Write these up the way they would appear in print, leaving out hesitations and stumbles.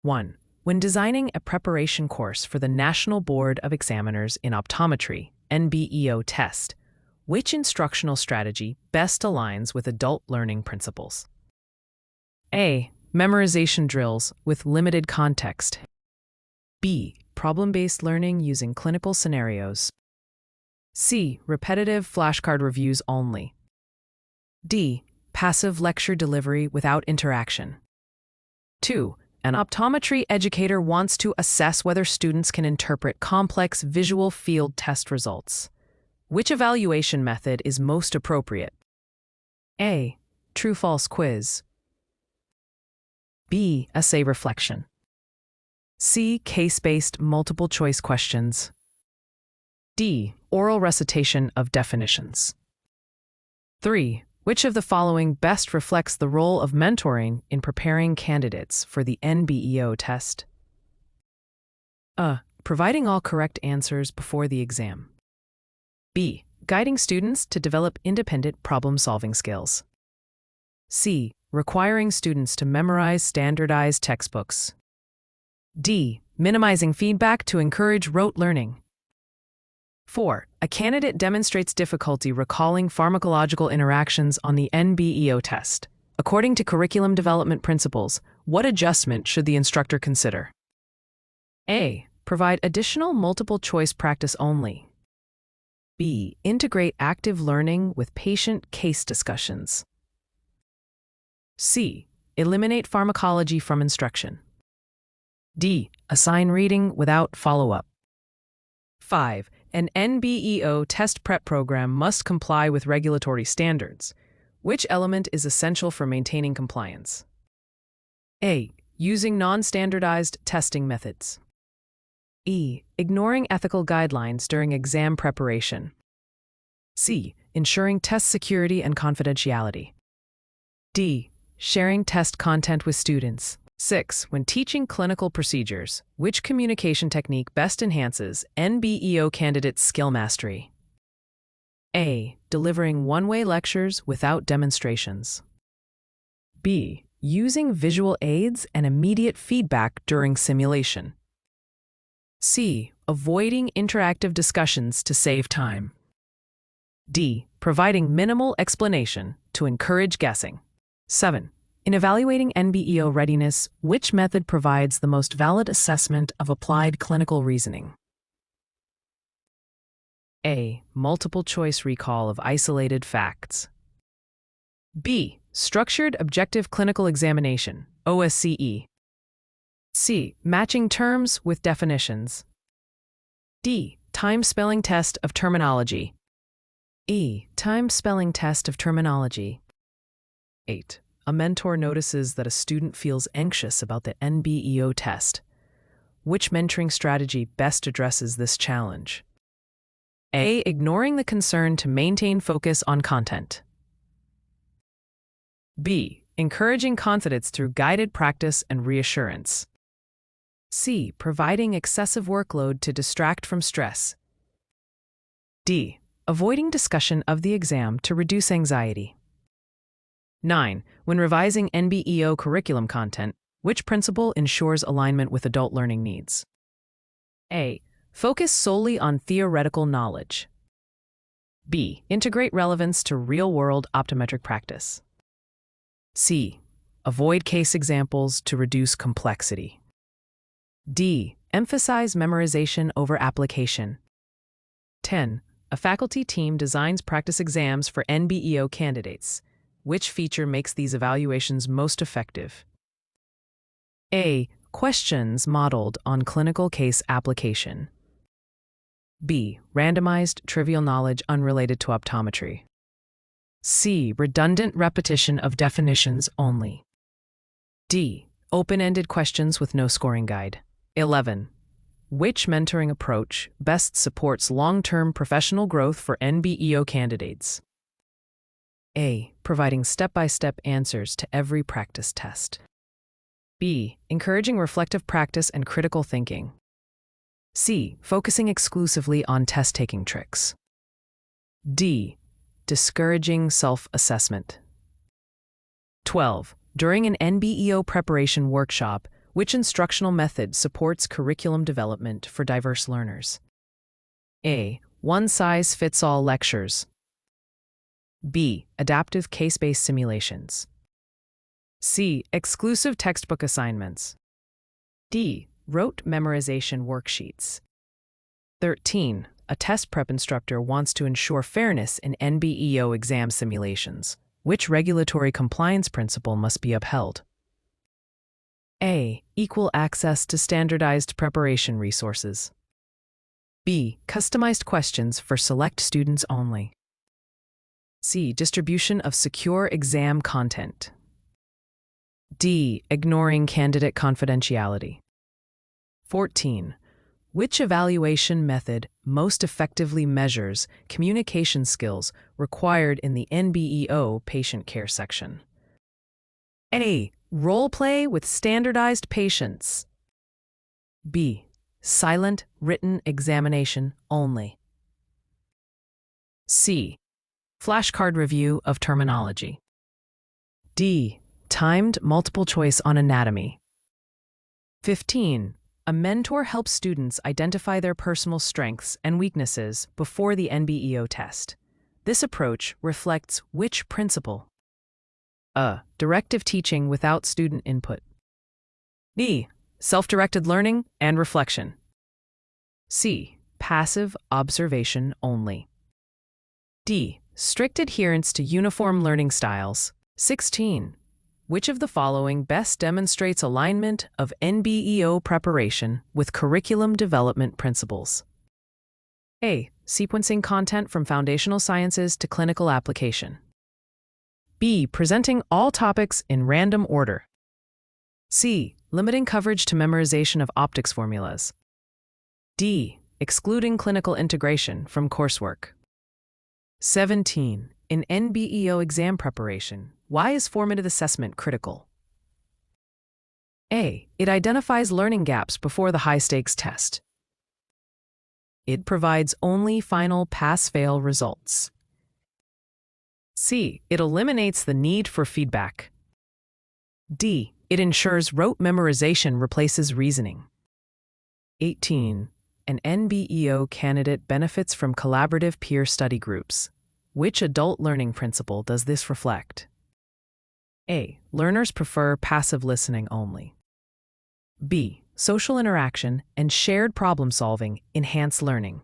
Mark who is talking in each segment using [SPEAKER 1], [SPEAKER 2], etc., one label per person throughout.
[SPEAKER 1] 1. When designing a preparation course for the National Board of Examiners in Optometry (NBEO) test, which instructional strategy best aligns with adult learning principles? A. Memorization drills with limited context. B. Problem-based learning using clinical scenarios. C. Repetitive flashcard reviews only. D. Passive lecture delivery without interaction. 2. An optometry educator wants to assess whether students can interpret complex visual field test results. Which evaluation method is most appropriate? A. True-false quiz. B. Essay reflection. C. Case-based multiple-choice questions. D. Oral recitation of definitions. 3. Which of the following best reflects the role of mentoring in preparing candidates for the NBEO test? A. Providing all correct answers before the exam. B. Guiding students to develop independent problem-solving skills. C. Requiring students to memorize standardized textbooks. D. Minimizing feedback to encourage rote learning. 4. A candidate demonstrates difficulty recalling pharmacological interactions on the NBEO test. According to curriculum development principles, what adjustment should the instructor consider? A. Provide additional multiple-choice practice only. B. Integrate active learning with patient case discussions. C. Eliminate pharmacology from instruction. D. Assign reading without follow-up. 5. An NBEO test prep program must comply with regulatory standards. Which element is essential for maintaining compliance? A. Using non-standardized testing methods. E. Ignoring ethical guidelines during exam preparation. C. Ensuring test security and confidentiality. D. Sharing test content with students. 6. When teaching clinical procedures, which communication technique best enhances NBEO candidates' skill mastery? A. Delivering one-way lectures without demonstrations. B. Using visual aids and immediate feedback during simulation. C. Avoiding interactive discussions to save time. D. Providing minimal explanation to encourage guessing. 7. In evaluating NBEO readiness, which method provides the most valid assessment of applied clinical reasoning? A. Multiple-choice recall of isolated facts. B. Structured objective clinical examination, OSCE. C. Matching terms with definitions. D. Time spelling test of terminology. E. Time spelling test of terminology. 8. A mentor notices that a student feels anxious about the NBEO test. Which mentoring strategy best addresses this challenge? A. Ignoring the concern to maintain focus on content. B. Encouraging confidence through guided practice and reassurance. C. Providing excessive workload to distract from stress. D. Avoiding discussion of the exam to reduce anxiety. 9. When revising NBEO curriculum content, which principle ensures alignment with adult learning needs? A. Focus solely on theoretical knowledge. B. Integrate relevance to real-world optometric practice. C. Avoid case examples to reduce complexity. D. Emphasize memorization over application. 10. A faculty team designs practice exams for NBEO candidates. Which feature makes these evaluations most effective? A. Questions modeled on clinical case application. B. Randomized trivial knowledge unrelated to optometry. C. Redundant repetition of definitions only. D. Open-ended questions with no scoring guide. 11. Which mentoring approach best supports long-term professional growth for NBEO candidates? A. Providing step-by-step answers to every practice test. B. Encouraging reflective practice and critical thinking. C. Focusing exclusively on test-taking tricks. D. Discouraging self-assessment. 12. During an NBEO preparation workshop, Which instructional method supports curriculum development for diverse learners? A. One-size-fits-all lectures. B. Adaptive case-based simulations. C. Exclusive textbook assignments. D. Rote memorization worksheets. 13. A test prep instructor wants to ensure fairness in NBEO exam simulations. Which regulatory compliance principle must be upheld? A. Equal access to standardized preparation resources. B. Customized questions for select students only. C. Distribution of secure exam content. D. Ignoring candidate confidentiality. 14. Which evaluation method most effectively measures communication skills required in the NBEO patient care section? A. Role play with standardized patients. B. Silent written examination only. C. Flashcard review of terminology. D. Timed multiple choice on anatomy. 15. A mentor helps students identify their personal strengths and weaknesses before the NBEO test. This approach reflects which principle? A. Directive teaching without student input. B. Self-directed learning and reflection. C. Passive observation only. D. Strict adherence to uniform learning styles. 16. Which of the following best demonstrates alignment of NBEO preparation with curriculum development principles? A. Sequencing content from foundational sciences to clinical application. B. Presenting all topics in random order. C. Limiting coverage to memorization of optics formulas. D. Excluding clinical integration from coursework. 17. In NBEO exam preparation, why is formative assessment critical? A. It identifies learning gaps before the high-stakes test. It provides only final pass-fail results. C. It eliminates the need for feedback. D. It ensures rote memorization replaces reasoning. 18. An NBEO candidate benefits from collaborative peer study groups. Which adult learning principle does this reflect? A. Learners prefer passive listening only. B. Social interaction and shared problem-solving enhance learning.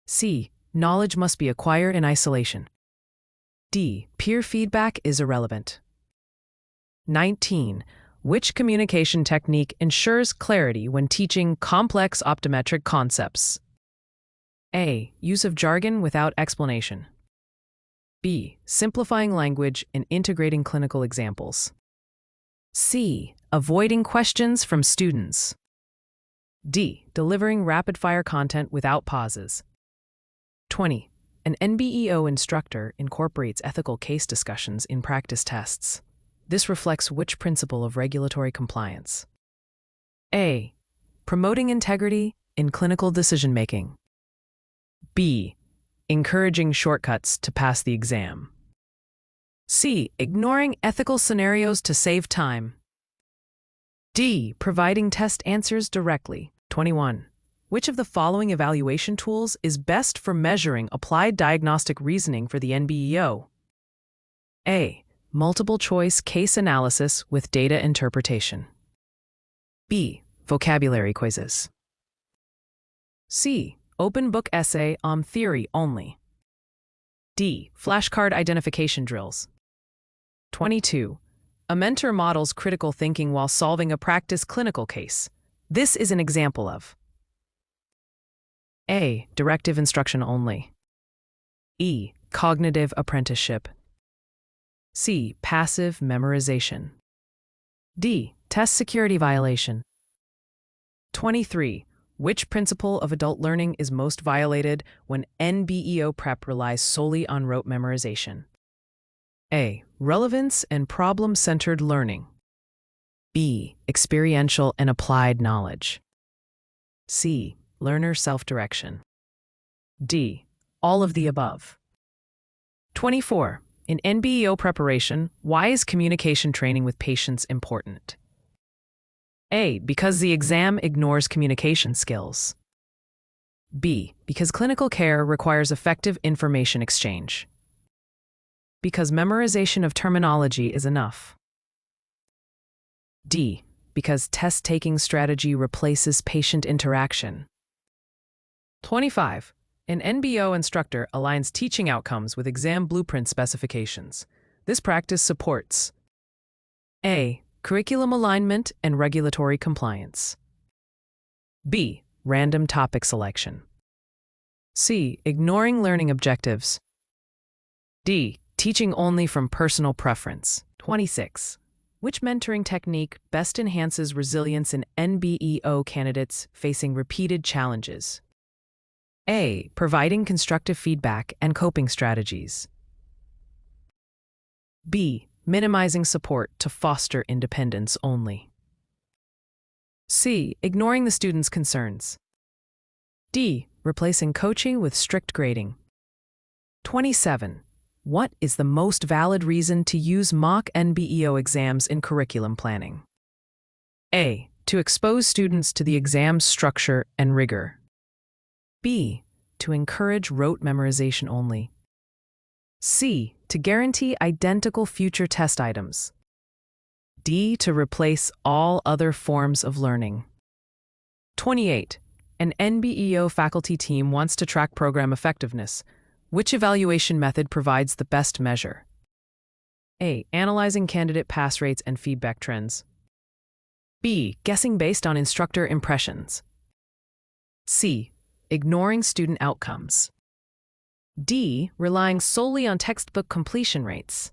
[SPEAKER 1] C. Knowledge must be acquired in isolation. D. Peer feedback is irrelevant. 19. Which communication technique ensures clarity when teaching complex optometric concepts? A. Use of jargon without explanation. B. Simplifying language and integrating clinical examples. C. Avoiding questions from students. D. Delivering rapid-fire content without pauses. 20. An NBEO instructor incorporates ethical case discussions in practice tests. This reflects which principle of regulatory compliance? A. Promoting integrity in clinical decision-making. B. Encouraging shortcuts to pass the exam. C. Ignoring ethical scenarios to save time. D. Providing test answers directly. 21. Which of the following evaluation tools is best for measuring applied diagnostic reasoning for the NBEO? A. Multiple choice case analysis with data interpretation. B. Vocabulary quizzes. C. Open book essay on theory only. D. Flashcard identification drills. 22. A mentor models critical thinking while solving a practice clinical case. This is an example of A. Directive instruction only. E. Cognitive apprenticeship. C. Passive memorization. D. Test security violation. 23. Which principle of adult learning is most violated when NBEO prep relies solely on rote memorization? A. Relevance and problem-centered learning. B. Experiential and applied knowledge. C. Learner self-direction. D. All of the above. 24. In NBEO preparation, why is communication training with patients important? A. Because the exam ignores communication skills. B. Because clinical care requires effective information exchange. Because memorization of terminology is enough. D. Because test-taking strategy replaces patient interaction. 25. An NBEO instructor aligns teaching outcomes with exam blueprint specifications. This practice supports A. Curriculum alignment and regulatory compliance. B. Random topic selection. C. Ignoring learning objectives. D. Teaching only from personal preference. 26. Which mentoring technique best enhances resilience in NBEO candidates facing repeated challenges? A. Providing constructive feedback and coping strategies. B. Minimizing support to foster independence only. C. Ignoring the student's concerns. D. Replacing coaching with strict grading. 27. What is the most valid reason to use mock NBEO exams in curriculum planning? A. To expose students to the exam's structure and rigor. B. To encourage rote memorization only. C. To guarantee identical future test items. D. To replace all other forms of learning. 28. An NBEO faculty team wants to track program effectiveness. Which evaluation method provides the best measure? A. Analyzing candidate pass rates and feedback trends. B. Guessing based on instructor impressions. C. Ignoring student outcomes. D. Relying solely on textbook completion rates.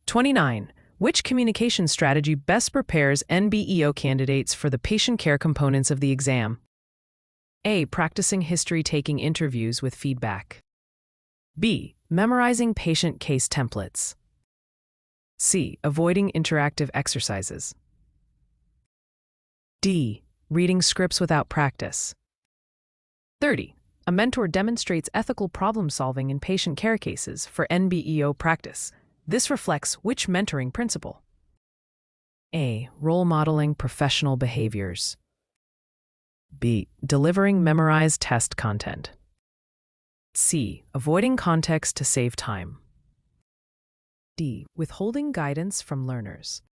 [SPEAKER 1] 29. Which communication strategy best prepares NBEO candidates for the patient care components of the exam? A. Practicing history-taking interviews with feedback. B. Memorizing patient case templates. C. Avoiding interactive exercises. D. Reading scripts without practice. 30. A mentor demonstrates ethical problem-solving in patient care cases for NBEO practice. This reflects which mentoring principle? A. Role modeling professional behaviors. B. Delivering memorized test content. C. Avoiding context to save time. D. Withholding guidance from learners.